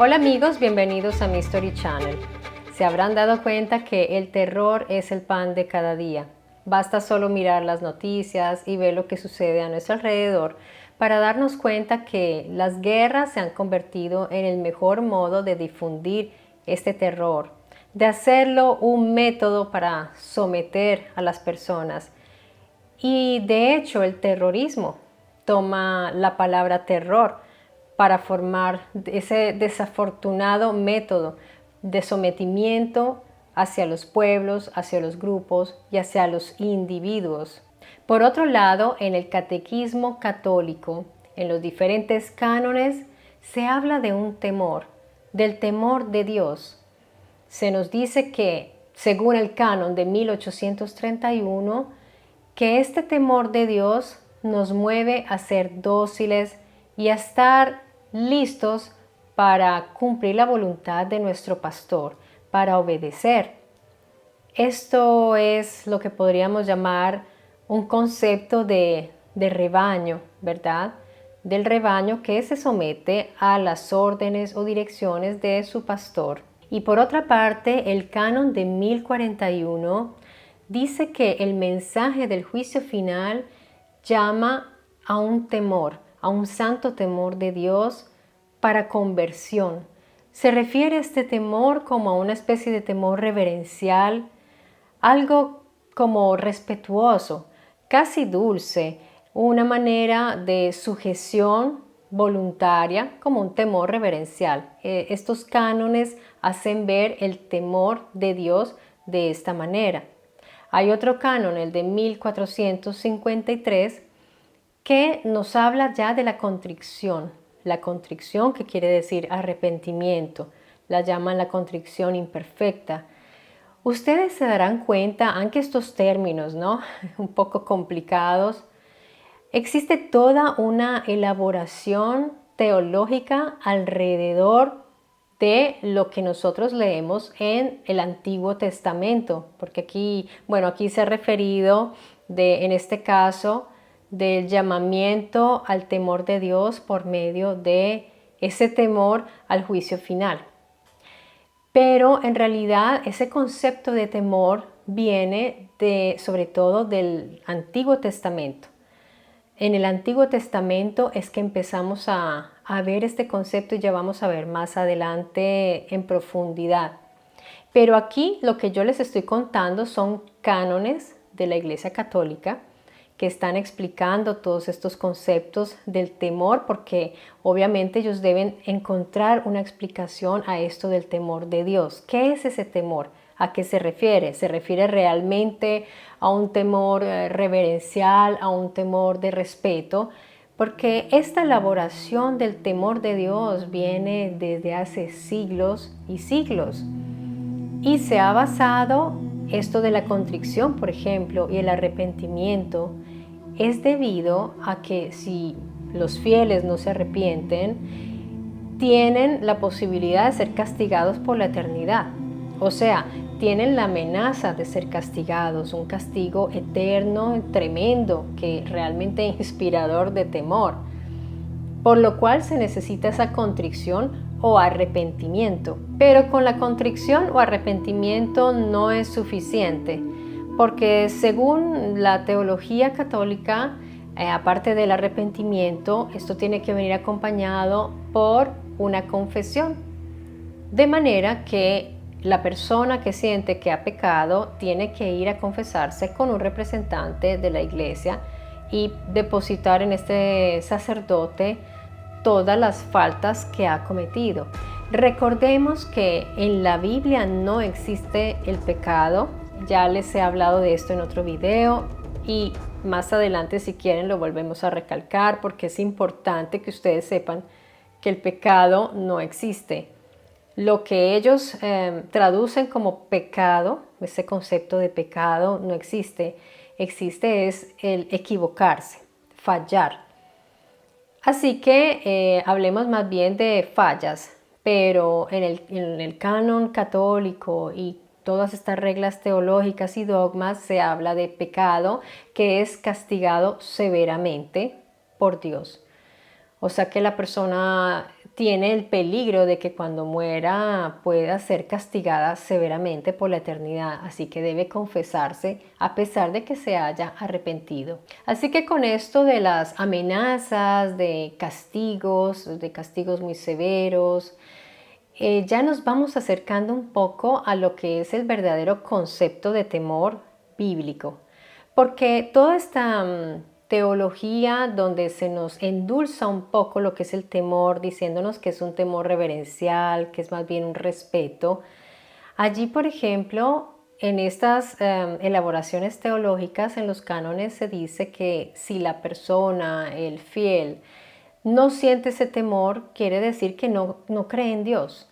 Hola amigos, bienvenidos a mi Story Channel. Se habrán dado cuenta que el terror es el pan de cada día. Basta solo mirar las noticias y ver lo que sucede a nuestro alrededor para darnos cuenta que las guerras se han convertido en el mejor modo de difundir este terror, de hacerlo un método para someter a las personas. Y de hecho el terrorismo toma la palabra terror para formar ese desafortunado método de sometimiento hacia los pueblos, hacia los grupos y hacia los individuos. Por otro lado, en el catequismo católico, en los diferentes cánones, se habla de un temor, del temor de Dios. Se nos dice que, según el canon de 1831, que este temor de Dios nos mueve a ser dóciles y a estar listos para cumplir la voluntad de nuestro pastor, para obedecer. Esto es lo que podríamos llamar un concepto de rebaño, ¿verdad? Del rebaño que se somete a las órdenes o direcciones de su pastor. Y por otra parte, el canon de 1041 dice que el mensaje del juicio final llama a un temor, a un santo temor de Dios para conversión. Se refiere a este temor como a una especie de temor reverencial, algo como respetuoso, casi dulce, una manera de sujeción voluntaria como un temor reverencial. Estos cánones hacen ver el temor de Dios de esta manera. Hay otro canon, el de 1453, que nos habla ya de la contrición que quiere decir arrepentimiento, la llaman la contrición imperfecta. Ustedes se darán cuenta, aunque estos términos, ¿no? un poco complicados, existe toda una elaboración teológica alrededor de lo que nosotros leemos en el Antiguo Testamento, porque aquí se ha referido en este caso, del llamamiento al temor de Dios por medio de ese temor al juicio final. Pero en realidad ese concepto de temor viene sobre todo del Antiguo Testamento. En el Antiguo Testamento es que empezamos a ver este concepto y ya vamos a ver más adelante en profundidad. Pero aquí lo que yo les estoy contando son cánones de la Iglesia Católica que están explicando todos estos conceptos del temor, porque obviamente ellos deben encontrar una explicación a esto del temor de Dios. ¿Qué es ese temor? ¿A qué se refiere? ¿Se refiere realmente a un temor reverencial, a un temor de respeto? Porque esta elaboración del temor de Dios viene desde hace siglos y siglos. Y se ha basado esto de la contrición, por ejemplo, y el arrepentimiento, es debido a que si los fieles no se arrepienten, tienen la posibilidad de ser castigados por la eternidad. O sea, tienen la amenaza de ser castigados, un castigo eterno, tremendo, que realmente es inspirador de temor. Por lo cual se necesita esa contrición o arrepentimiento. Pero con la contrición o arrepentimiento no es suficiente, porque según la teología católica, aparte del arrepentimiento, esto tiene que venir acompañado por una confesión. De manera que la persona que siente que ha pecado tiene que ir a confesarse con un representante de la iglesia y depositar en este sacerdote todas las faltas que ha cometido. Recordemos que en la Biblia no existe el pecado. Ya les he hablado de esto en otro video y más adelante si quieren lo volvemos a recalcar, porque es importante que ustedes sepan que el pecado no existe. Lo que ellos traducen como pecado, ese concepto de pecado no existe. Existe es el equivocarse, fallar. Así que hablemos más bien de fallas, pero en el canon católico y todas estas reglas teológicas y dogmas se habla de pecado que es castigado severamente por Dios. O sea que la persona tiene el peligro de que cuando muera pueda ser castigada severamente por la eternidad, así que debe confesarse a pesar de que se haya arrepentido. Así que con esto de las amenazas, de castigos muy severos, ya nos vamos acercando un poco a lo que es el verdadero concepto de temor bíblico, porque toda esta teología donde se nos endulza un poco lo que es el temor, diciéndonos que es un temor reverencial, que es más bien un respeto. Allí, por ejemplo, en estas elaboraciones teológicas, en los cánones, se dice que si la persona, el fiel, no siente ese temor, quiere decir que no cree en Dios.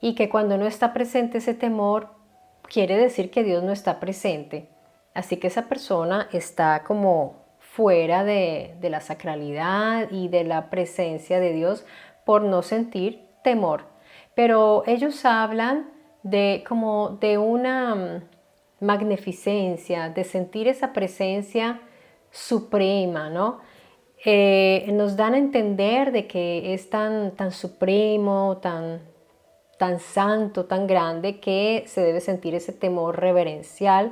Y que cuando no está presente ese temor, quiere decir que Dios no está presente. Así que esa persona está como fuera de la sacralidad y de la presencia de Dios por no sentir temor. Pero ellos hablan de como de una magnificencia, de sentir esa presencia suprema, ¿no? Nos dan a entender de que es tan supremo, tan santo, tan grande, que se debe sentir ese temor reverencial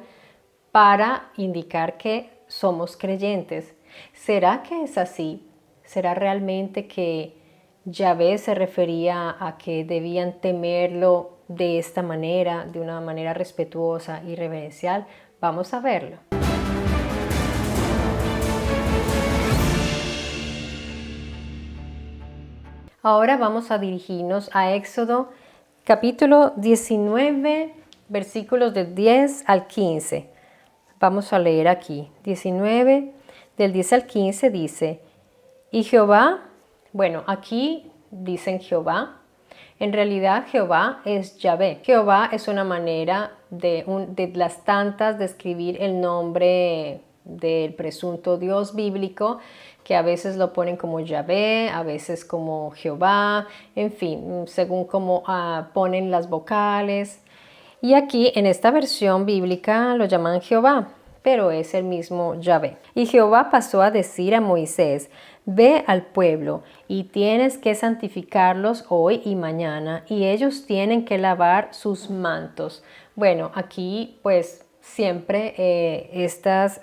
para indicar que somos creyentes. ¿Será que es así? ¿Será realmente que Yahvé se refería a que debían temerlo de esta manera, de una manera respetuosa y reverencial? Vamos a verlo. Ahora vamos a dirigirnos a Éxodo capítulo 19, versículos del 10 al 15. Vamos a leer aquí. 19, del 10 al 15 dice, y Jehová, bueno, aquí dicen Jehová, en realidad Jehová es Yahvé. Jehová es una manera de las tantas de escribir el nombre del presunto Dios bíblico, que a veces lo ponen como Yahvé, a veces como Jehová, en fin, según cómo ponen las vocales. Y aquí en esta versión bíblica lo llaman Jehová, pero es el mismo Yahvé. Y Jehová pasó a decir a Moisés, ve al pueblo y tienes que santificarlos hoy y mañana, y ellos tienen que lavar sus mantos. Bueno, aquí pues siempre estas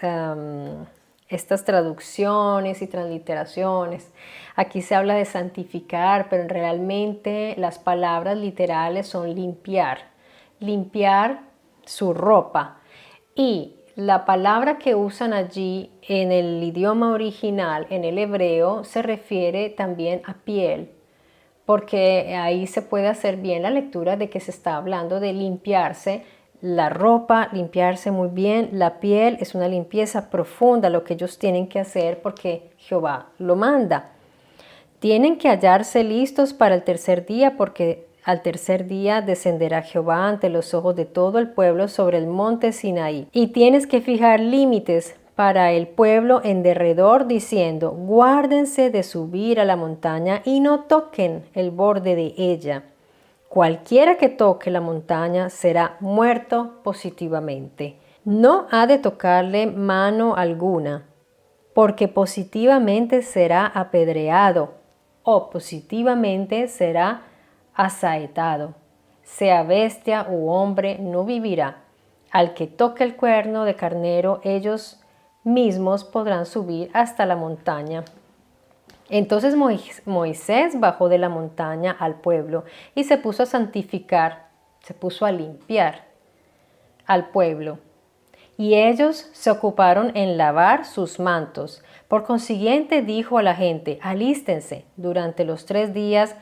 traducciones y transliteraciones. Aquí se habla de santificar, pero realmente las palabras literales son limpiar su ropa. Y la palabra que usan allí en el idioma original, en el hebreo, se refiere también a piel, porque ahí se puede hacer bien la lectura de que se está hablando de limpiarse la ropa, limpiarse muy bien la piel. Es una limpieza profunda lo que ellos tienen que hacer porque Jehová lo manda. Tienen que hallarse listos para el tercer día, porque al tercer día descenderá Jehová ante los ojos de todo el pueblo sobre el monte Sinaí. Y tienes que fijar límites para el pueblo en derredor, diciendo, guárdense de subir a la montaña y no toquen el borde de ella. Cualquiera que toque la montaña será muerto positivamente. No ha de tocarle mano alguna, porque positivamente será apedreado o positivamente será asaetado. Sea bestia u hombre, no vivirá. Al que toque el cuerno de carnero, ellos mismos podrán subir hasta la montaña. Entonces Moisés bajó de la montaña al pueblo y se puso a santificar, se puso a limpiar al pueblo. Y ellos se ocuparon en lavar sus mantos. Por consiguiente dijo a la gente, alístense, durante los 3 días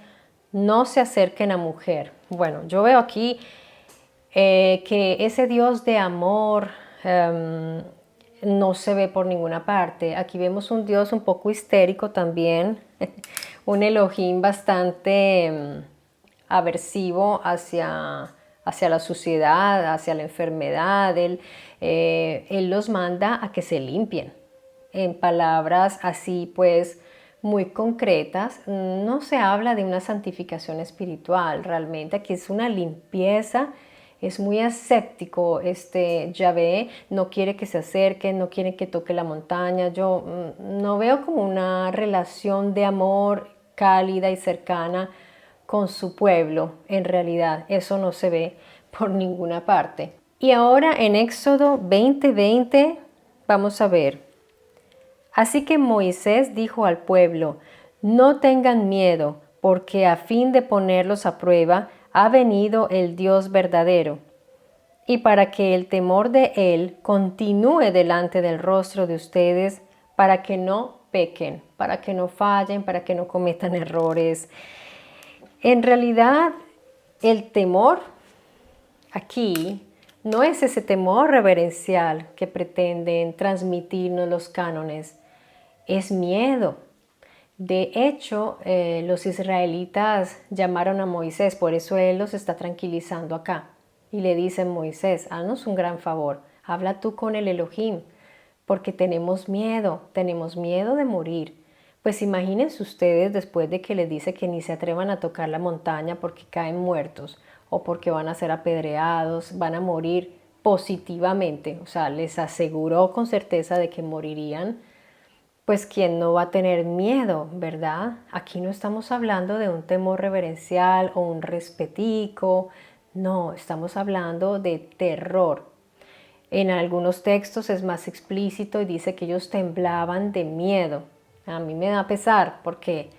no se acerquen a mujer. Bueno, yo veo aquí que ese Dios de amor no se ve por ninguna parte. Aquí vemos un Dios un poco histérico también, un Elohim bastante aversivo hacia la suciedad, hacia la enfermedad. Él los manda a que se limpien. En palabras así pues muy concretas, no se habla de una santificación espiritual, realmente aquí es una limpieza. Es muy ascéptico Yahvé, no quiere que se acerquen, no quiere que toque la montaña. Yo no veo como una relación de amor cálida y cercana con su pueblo. En realidad, eso no se ve por ninguna parte. Y ahora en Éxodo 20:20 vamos a ver. Así que Moisés dijo al pueblo: no tengan miedo, porque a fin de ponerlos a prueba ha venido el Dios verdadero, y para que el temor de Él continúe delante del rostro de ustedes, para que no pequen, para que no fallen, para que no cometan errores. En realidad, el temor aquí no es ese temor reverencial que pretenden transmitirnos los cánones, es miedo. De hecho, los israelitas llamaron a Moisés, por eso él los está tranquilizando acá. Y le dicen: Moisés, haznos un gran favor, habla tú con el Elohim, porque tenemos miedo de morir. Pues imagínense ustedes después de que les dice que ni se atrevan a tocar la montaña porque caen muertos o porque van a ser apedreados, van a morir positivamente. O sea, les aseguró con certeza de que morirían. Pues quién no va a tener miedo, ¿verdad? Aquí no estamos hablando de un temor reverencial o un respetico, no, estamos hablando de terror. En algunos textos es más explícito y dice que ellos temblaban de miedo. A mí me da pesar porque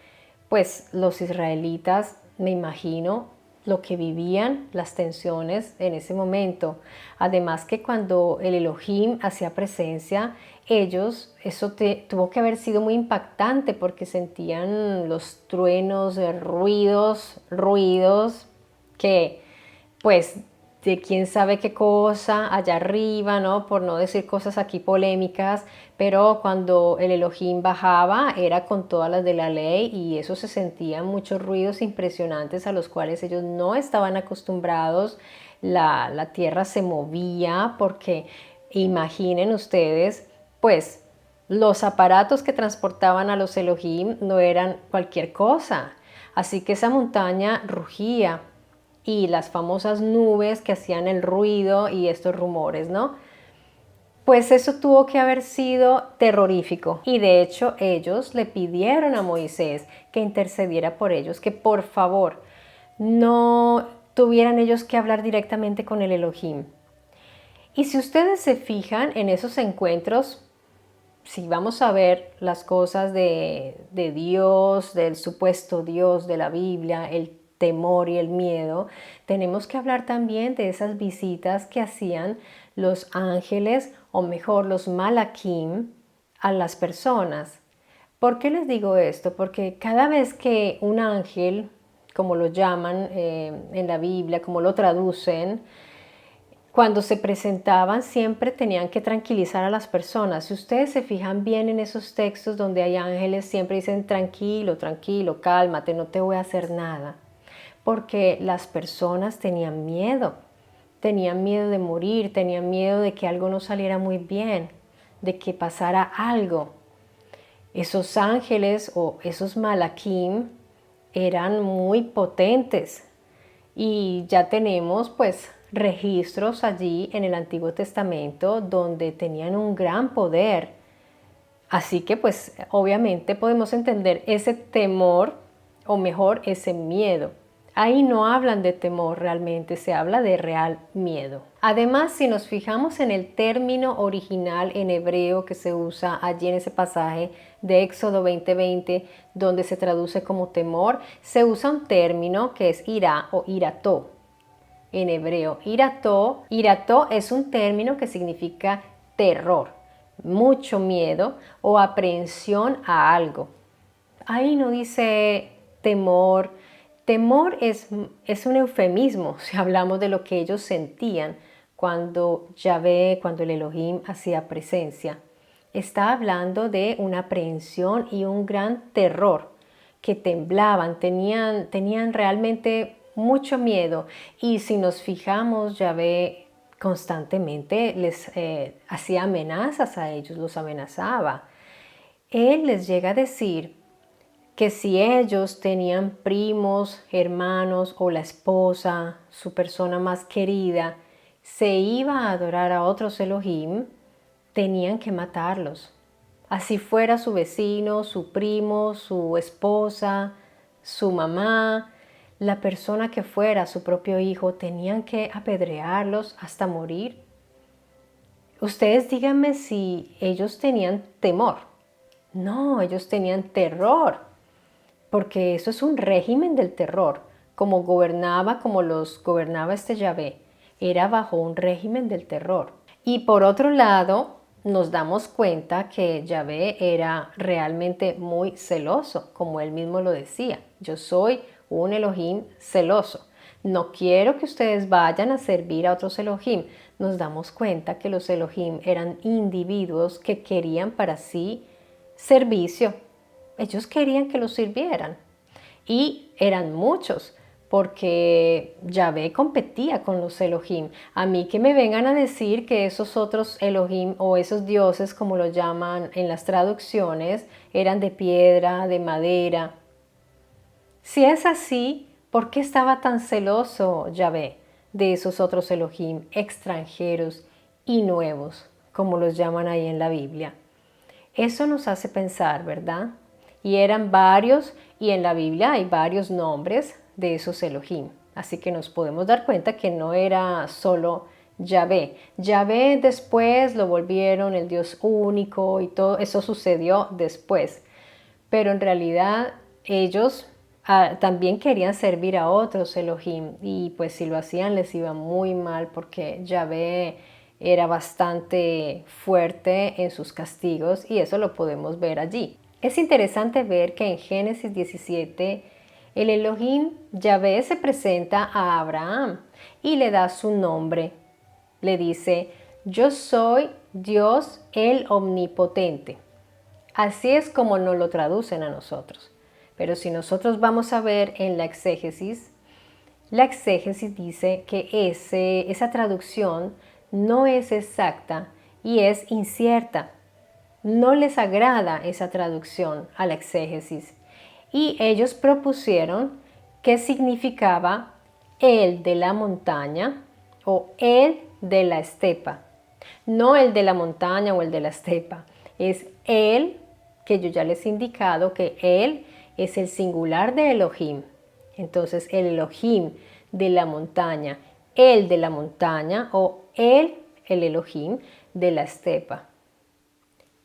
pues los israelitas, me imagino lo que vivían, las tensiones en ese momento. Además que cuando el Elohim hacía presencia, ellos, eso tuvo que haber sido muy impactante porque sentían los truenos, ruidos que pues de quién sabe qué cosa allá arriba, ¿no? Por no decir cosas aquí polémicas, pero cuando el Elohim bajaba era con todas las de la ley y eso se sentían muchos ruidos impresionantes a los cuales ellos no estaban acostumbrados. La tierra se movía porque imaginen ustedes, pues los aparatos que transportaban a los Elohim no eran cualquier cosa, así que esa montaña rugía y las famosas nubes que hacían el ruido y estos rumores, ¿no? Pues eso tuvo que haber sido terrorífico y de hecho ellos le pidieron a Moisés que intercediera por ellos, que por favor no tuvieran ellos que hablar directamente con el Elohim. Y si ustedes se fijan en esos encuentros, si vamos a ver las cosas de Dios, del supuesto Dios de la Biblia, el temor y el miedo, tenemos que hablar también de esas visitas que hacían los ángeles, o mejor, los malakim, a las personas. ¿Por qué les digo esto? Porque cada vez que un ángel, como lo llaman en la Biblia, como lo traducen, cuando se presentaban siempre tenían que tranquilizar a las personas. Si ustedes se fijan bien en esos textos donde hay ángeles, siempre dicen: tranquilo, tranquilo, cálmate, no te voy a hacer nada. Porque las personas tenían miedo de morir, tenían miedo de que algo no saliera muy bien, de que pasara algo. Esos ángeles o esos malakim eran muy potentes y ya tenemos pues registros allí en el Antiguo Testamento donde tenían un gran poder. Así que pues obviamente podemos entender ese temor, o mejor ese miedo. Ahí no hablan de temor realmente, se habla de real miedo. Además, si nos fijamos en el término original en hebreo que se usa allí en ese pasaje de Éxodo 20:20, donde se traduce como temor, se usa un término que es irá o irató. En hebreo, irató es un término que significa terror, mucho miedo o aprehensión a algo. Ahí no dice temor. Temor es un eufemismo si hablamos de lo que ellos sentían cuando Yahvé, cuando el Elohim hacía presencia. Está hablando de una aprehensión y un gran terror, que temblaban, tenían realmente mucho miedo. Y si nos fijamos, Yahvé constantemente les hacía amenazas a ellos, los amenazaba. Él les llega a decir que si ellos tenían primos, hermanos o la esposa, su persona más querida, se iba a adorar a otros Elohim, tenían que matarlos. Así fuera su vecino, su primo, su esposa, su mamá, la persona que fuera su propio hijo, tenían que apedrearlos hasta morir. Ustedes díganme si ellos tenían temor. No, ellos tenían terror, porque eso es un régimen del terror. Como los gobernaba este Yahvé, era bajo un régimen del terror. Y por otro lado, nos damos cuenta que Yahvé era realmente muy celoso, como él mismo lo decía. Yo soy un Elohim celoso. No quiero que ustedes vayan a servir a otros Elohim. Nos damos cuenta que los Elohim eran individuos que querían para sí servicio. Ellos querían que los sirvieran. Y eran muchos, porque Yahvé competía con los Elohim. A mí que me vengan a decir que esos otros Elohim o esos dioses, como lo llaman en las traducciones, eran de piedra, de madera. Si es así, ¿por qué estaba tan celoso Yahvé de esos otros Elohim extranjeros y nuevos, como los llaman ahí en la Biblia? Eso nos hace pensar, ¿verdad? Y eran varios, y en la Biblia hay varios nombres de esos Elohim. Así que nos podemos dar cuenta que no era solo Yahvé. Yahvé después lo volvieron el Dios único y todo eso sucedió después. Pero en realidad ellos también querían servir a otros Elohim y pues si lo hacían les iba muy mal porque Yahvé era bastante fuerte en sus castigos y eso lo podemos ver allí. Es interesante ver que en Génesis 17 el Elohim Yahvé se presenta a Abraham y le da su nombre. Le dice, yo soy Dios el Omnipotente. Así es como nos lo traducen a nosotros. Pero si nosotros vamos a ver en la exégesis dice que esa traducción no es exacta y es incierta. No les agrada esa traducción a la exégesis. Y ellos propusieron que significaba el de la montaña o el de la estepa. No el de la montaña o el de la estepa. Es el que yo ya les he indicado que él es el singular de Elohim. Entonces el Elohim de la montaña, el de la montaña o el Elohim de la estepa.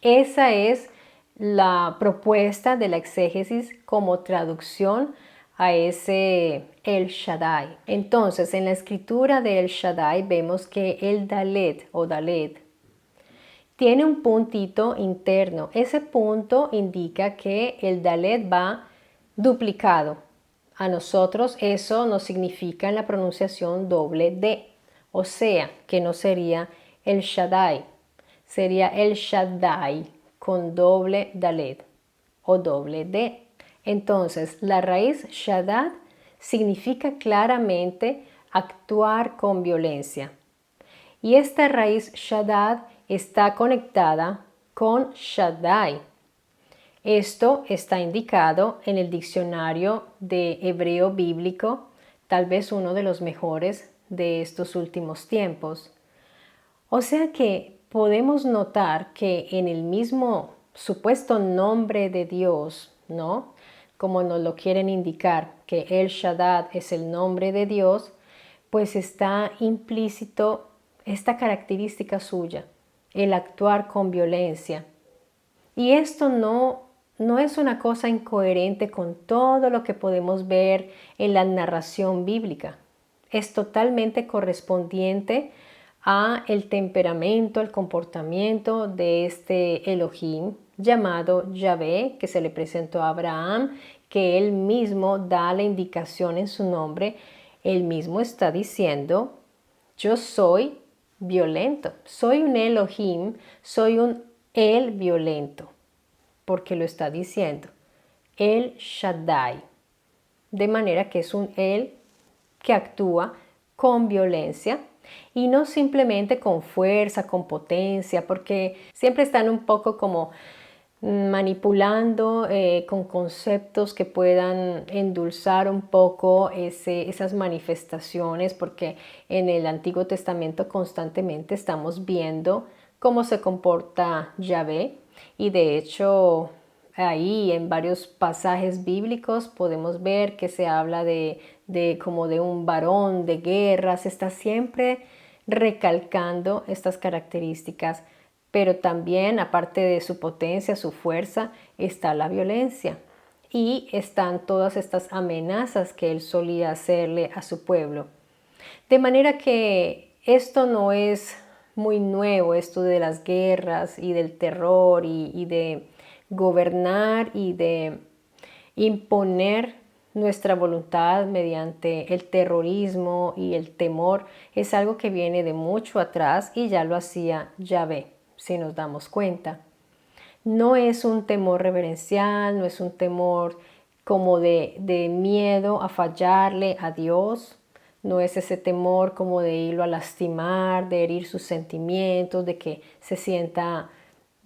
Esa es la propuesta de la exégesis como traducción a ese El Shaddai. Entonces, en la escritura de El Shaddai vemos que el Dalet o Dalet tiene un puntito interno. Ese punto indica que el Dalet va duplicado. A nosotros eso nos significa en la pronunciación doble D. O sea, que no sería el Shaddai, sería el Shaddai con doble Dalet o doble D. Entonces, la raíz Shaddad significa claramente actuar con violencia. Y esta raíz Shaddad está conectada con Shaddai. Esto está indicado en el diccionario de hebreo bíblico, tal vez uno de los mejores de estos últimos tiempos. O sea que podemos notar que en el mismo supuesto nombre de Dios, ¿no? Como nos lo quieren indicar, que El Shaddad es el nombre de Dios, pues está implícito esta característica suya, el actuar con violencia. Y esto no es una cosa incoherente con todo lo que podemos ver en la narración bíblica. Es totalmente correspondiente a el temperamento, el comportamiento de este Elohim llamado Yahvé, que se le presentó a Abraham, que él mismo da la indicación en su nombre. Él mismo está diciendo, yo soy violento, soy un Elohim, soy un El violento, porque lo está diciendo, El Shaddai, de manera que es un Él que actúa con violencia y no simplemente con fuerza, con potencia, porque siempre están un poco como manipulando con conceptos que puedan endulzar un poco esas manifestaciones, porque en el Antiguo Testamento constantemente estamos viendo cómo se comporta Yahvé y de hecho ahí en varios pasajes bíblicos podemos ver que se habla de como de un varón de guerras, está siempre recalcando estas características, pero también, aparte de su potencia, su fuerza, está la violencia y están todas estas amenazas que él solía hacerle a su pueblo. De manera que esto no es muy nuevo, esto de las guerras y del terror y de gobernar y de imponer nuestra voluntad mediante el terrorismo y el temor. Es algo que viene de mucho atrás y ya lo hacía Yahvé, si nos damos cuenta. No es un temor reverencial, no es un temor como de miedo a fallarle a Dios, no es ese temor como de irlo a lastimar, de herir sus sentimientos, de que se sienta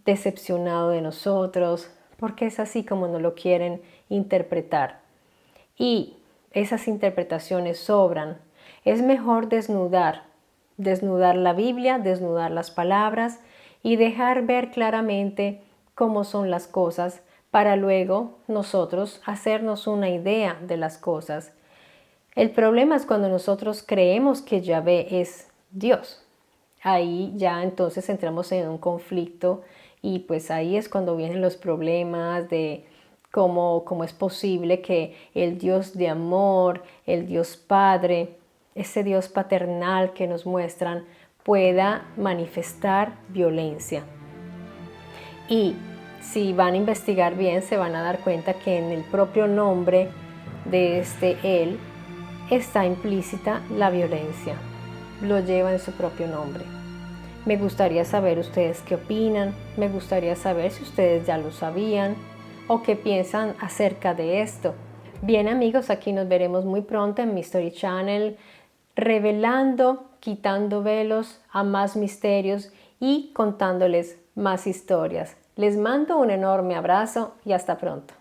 decepcionado de nosotros, porque es así como nos lo quieren interpretar. Y esas interpretaciones sobran. Es mejor desnudar la Biblia, desnudar las palabras y dejar ver claramente cómo son las cosas para luego nosotros hacernos una idea de las cosas. El problema es cuando nosotros creemos que Yahvé es Dios. Ahí ya entonces entramos en un conflicto y pues ahí es cuando vienen los problemas de cómo es posible que el Dios de amor, el Dios Padre, ese Dios paternal que nos muestran, pueda manifestar violencia. Y si van a investigar bien, se van a dar cuenta que en el propio nombre de Él está implícita la violencia. Lo lleva en su propio nombre. Me gustaría saber ustedes qué opinan, me gustaría saber si ustedes ya lo sabían o qué piensan acerca de esto. Bien amigos, aquí nos veremos muy pronto en Mystery Channel, revelando, quitando velos a más misterios y contándoles más historias. Les mando un enorme abrazo y hasta pronto.